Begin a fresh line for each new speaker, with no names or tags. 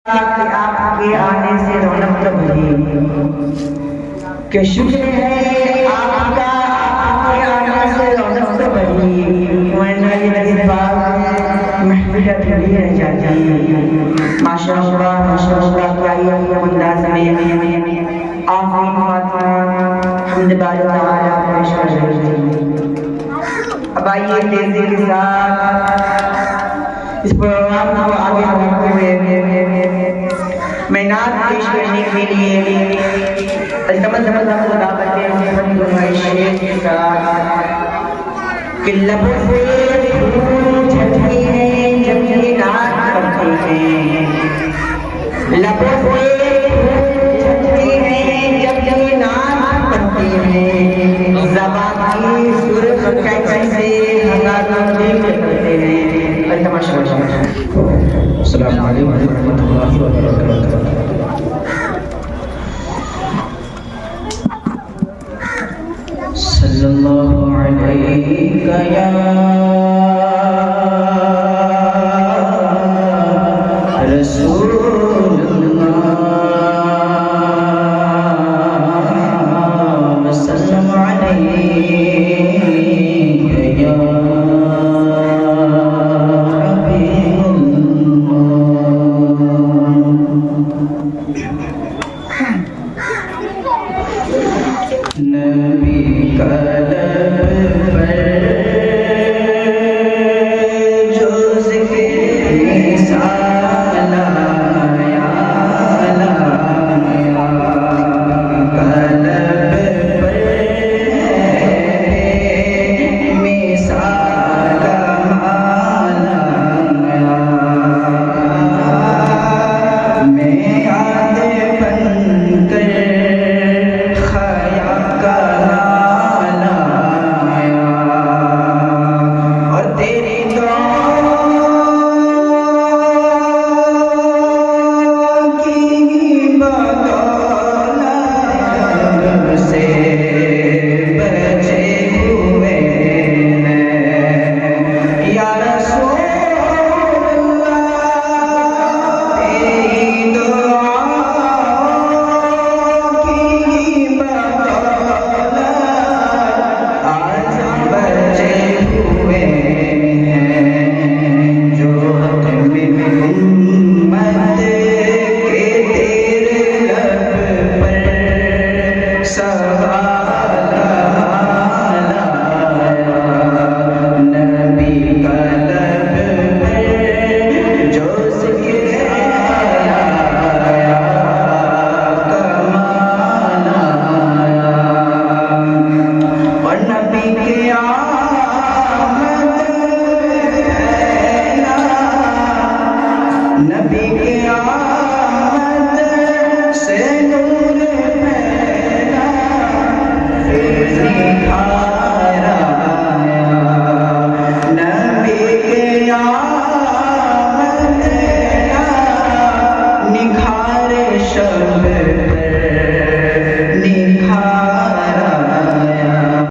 کہ آپ کے آنے سے رونق بڑھی، کہ شکر ہے آپ کا آپ کے آنے سے رونق بڑھی، ورنہ یہ بات محفل ادھوری رہ جاتی۔ ماشاء اللہ کیا یہ انداز میں آفرین فاطمہ حمد باری تعالیٰ پیش کر رہی تھی۔ اب آئیے تیزی کے ساتھ اس پروگرام کو آگے بڑھاتے ہوئے میں نعت پیش کرنے کے لیے التمس کو دعوت دے شعر کے ساتھ کہ لبوں سے پھول جھڑتے ہیں جب یہ نعت پڑھتے ہیں، لبوں سے پھول جھڑتے ہیں جب یہ نعت پڑھتے ہیں، زبان کی سرخ کیچی سے ہزاروں دل کرتے ہیں۔
السلام علیکم ورحمۃ اللہ وبرکاتہ۔ صلی اللہ علیہ یا رسول اللہ وسلم علیہ یا نبی کا لب پر جو ذکر رسالہ آیا، کا لب پر مثال آیا، میں یاد بن کر نبی کے